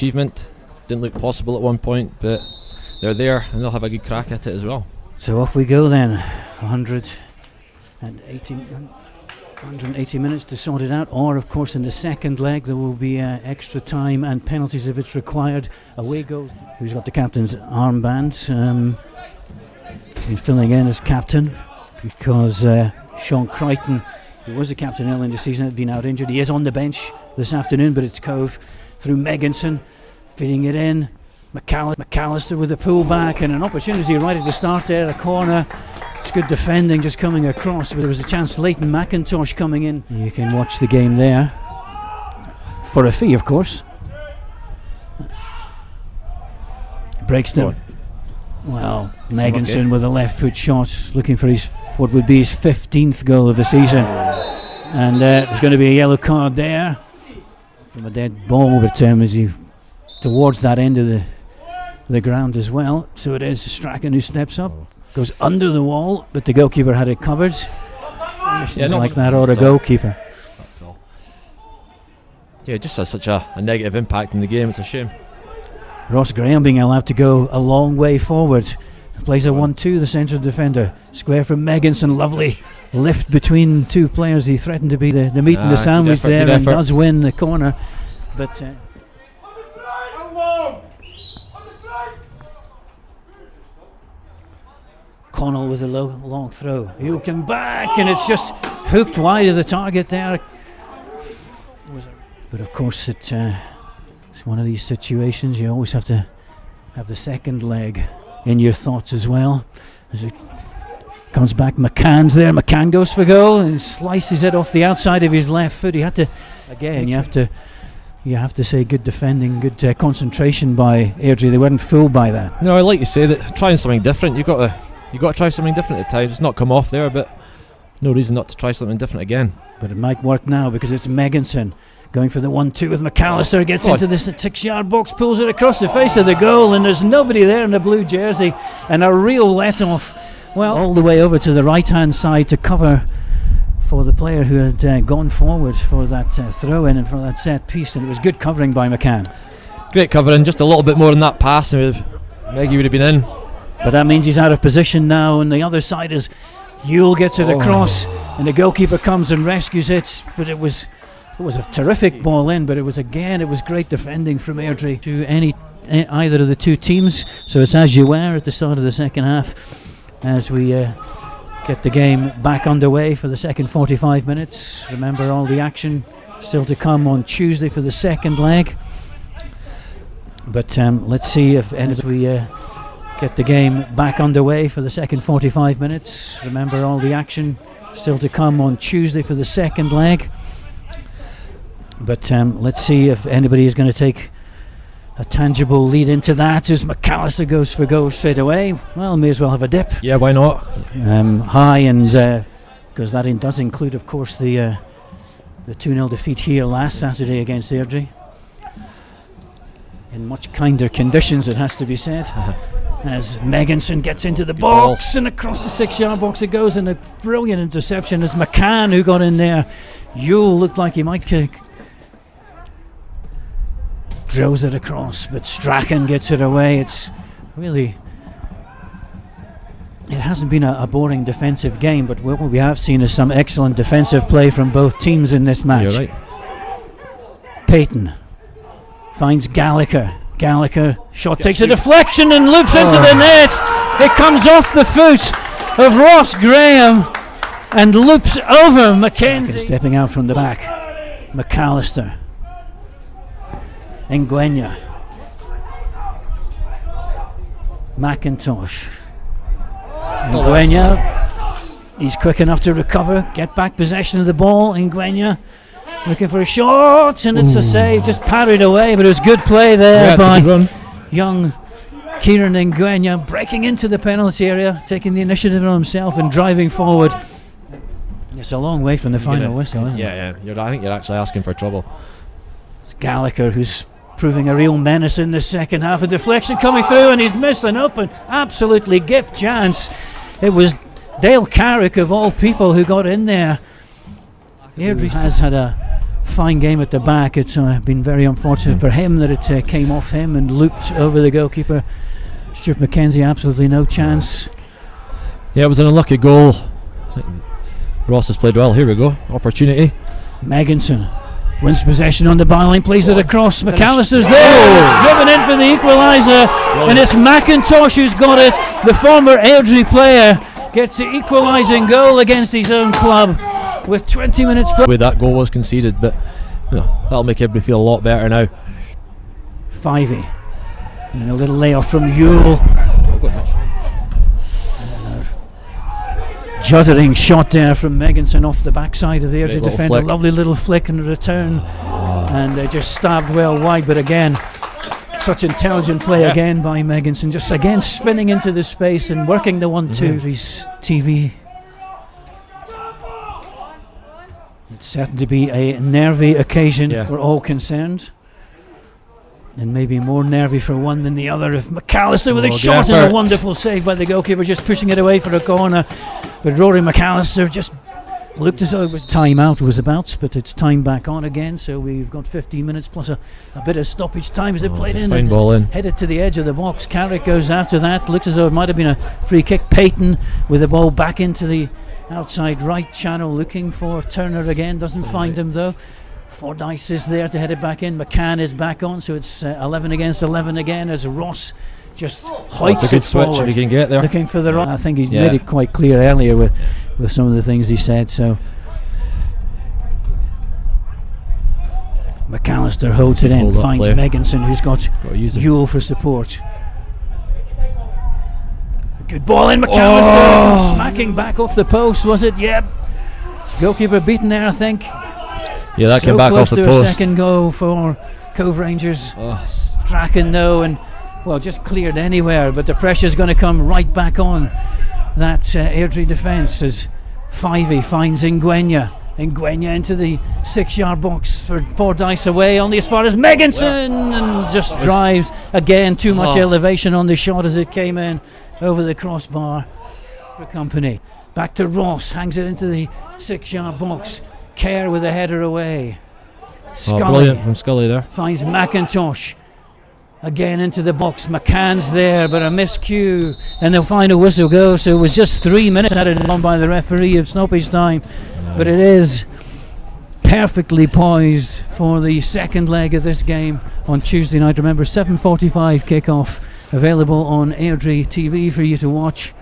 achievement. Didn't look possible at one point, but they're there and they'll have a good crack at it as well. So off we go then. 180 minutes to sort it out, or of course in the second leg there will be extra time and penalties if it's required. Away goes. Who's got the captain's armband? He's filling in as captain because Sean Crichton, who was the captain early in the season, had been out injured. He is on the bench this afternoon, but it's Cove through Megginson, feeding it in. McAllister with a pullback and an opportunity right at the start there, a corner. It's good defending just coming across, but there was a chance. Leighton McIntosh coming in. You can watch the game there for a fee, of course. Brixton. Well, Megginson with a left foot shot, looking for his what would be his 15th goal of the season. And there's going to be a yellow card there from a dead ball, but as he towards that end of the ground as well. So it is Strachan who steps up, goes under the wall, but the goalkeeper had it covered. It's like that or a goalkeeper. Yeah, it just has such a negative impact in the game. It's a shame. Ross Graham being allowed to go a long way forward. Plays a 1-2, the central defender. Square from Megginson, lovely lift between two players. He threatened to be the meat and the sandwich there, and does win the corner. But Connell with a long throw. He'll come back, and it's just hooked wide of the target there. But of course, it's one of these situations. You always have to have the second leg in your thoughts as well. As it comes back, McCann's there. McCann goes for goal and slices it off the outside of his left foot. He had to, again, you have to say good defending, good concentration by Airdrie. They weren't fooled by that. No, I like to say that trying something different. You got to try something different at times. It's not come off there, but no reason not to try something different again. But it might work now because it's Megginson going for the 1-2 with McAllister, gets into the 6-yard box, pulls it across the face of the goal, and there's nobody there in the blue jersey, and a real let-off, well, all the way over to the right-hand side to cover for the player who had gone forward for that throw-in and for that set piece, and it was good covering by McCann. Great covering, just a little bit more than that pass, and Meggie would have been in. But that means he's out of position now, and the other side is Yule gets it across, and the goalkeeper comes and rescues it, but it was a terrific ball in, but it was great defending from Airdrie to either of the two teams. So it's as you were at the start of the second half as we get the game back underway for the second 45 minutes. Remember, all the action still to come on Tuesday for the second leg. But let's see if as we get the game back underway for the second 45 minutes. Remember, all the action still to come on Tuesday for the second leg. But let's see if anybody is going to take a tangible lead into that as McAllister goes for goal straight away. Well, may as well have a dip. Yeah, why not? High, and because that does include, of course, the 2-0 defeat here last Saturday against Airdrie. In much kinder conditions, it has to be said. As Megginson gets into the box and across the 6-yard box it goes, and a brilliant interception as McCann, who got in there. Yule looked like he might kick. Drills it across, but Strachan gets it away. It hasn't been a boring defensive game, but what we have seen is some excellent defensive play from both teams in this match. You're right. Payton finds Gallagher. Shot takes a deflection and loops into the net. It comes off the foot of Ross Graham and loops over Mackenzie. Stepping out from the back, McAllister. Ngwenya. McIntosh. Ngwenya. He's quick enough to recover, get back possession of the ball. Ngwenya looking for a shot, and it's a save, just parried away, but it was good play there by young Kieran Ngwenya, breaking into the penalty area, taking the initiative on himself and driving forward. It's a long way from the final whistle, isn't it? I think you're actually asking for trouble. It's Gallagher who's proving a real menace in the second half. A deflection coming through, and he's missing up an absolutely gift chance. It was Dale Carrick of all people who got in there. Airdrie has had a fine game at the back. It's been very unfortunate for him that it came off him and looped over the goalkeeper. Stuart McKenzie, absolutely no chance. Yeah, it was an unlucky goal. Ross has played well. Here we go. Opportunity. Megginson wins possession on the byline, plays it across. McAllister's there. It's driven in for the equaliser, and it's McIntosh who's got it. The former Airdrie player gets the equalising goal against his own club with 20 minutes The way that goal was conceded, but that'll make everybody feel a lot better now. Fivey, and a little layoff from Yule. Juddering shot there from Megginson off the backside of the Airdrie defender. Flick. Lovely little flick and return, and just stabbed well wide. But again, such intelligent play again by Megginson, just again spinning into the space and working the 1-2. His TV. It's certain to be a nervy occasion for all concerned, and maybe more nervy for one than the other. If McAllister with a shot and a wonderful save by the goalkeeper, just pushing it away for a corner. But Rory McAllister just looked as though it was time out was about, but it's time back on again. So we've got 15 minutes plus a bit of stoppage time as it played in. Fine ball in. Headed to the edge of the box. Carrick goes after that. Looks as though it might have been a free kick. Payton with the ball back into the outside right channel, looking for Turner again. Doesn't find him though. Fordyce is there to head it back in. McCann is back on, so it's 11 against 11 again as Ross just hoiks it's a good it switch forward. if he can get there. Looking for the I think he's made it quite clear earlier with some of the things he said. So McAllister holds it in, finds Megginson, who's got Yule for support. Good ball in, McAllister smacking back off the post, was it? Yep. Goalkeeper beaten there, I think. Yeah, that came back off the post. post. A second goal for Cove Rangers. Strachan though, and just cleared anywhere, but the pressure's going to come right back on that Airdrie defence as Fivey finds Ngwenya into the 6-yard box for Fordyce away, only as far as Megginson, and just drives again. Too much elevation on the shot as it came in over the crossbar for company. Back to Ross, hangs it into the 6-yard box. Kerr with a header away. Scully brilliant from Scully there. Finds McIntosh again into the box. McCann's there, but a miscue, and the final whistle goes. So it was just 3 minutes added on by the referee of stoppage time, but it is perfectly poised for the second leg of this game on Tuesday night. Remember, 7:45 kickoff, available on Airdrie TV for you to watch.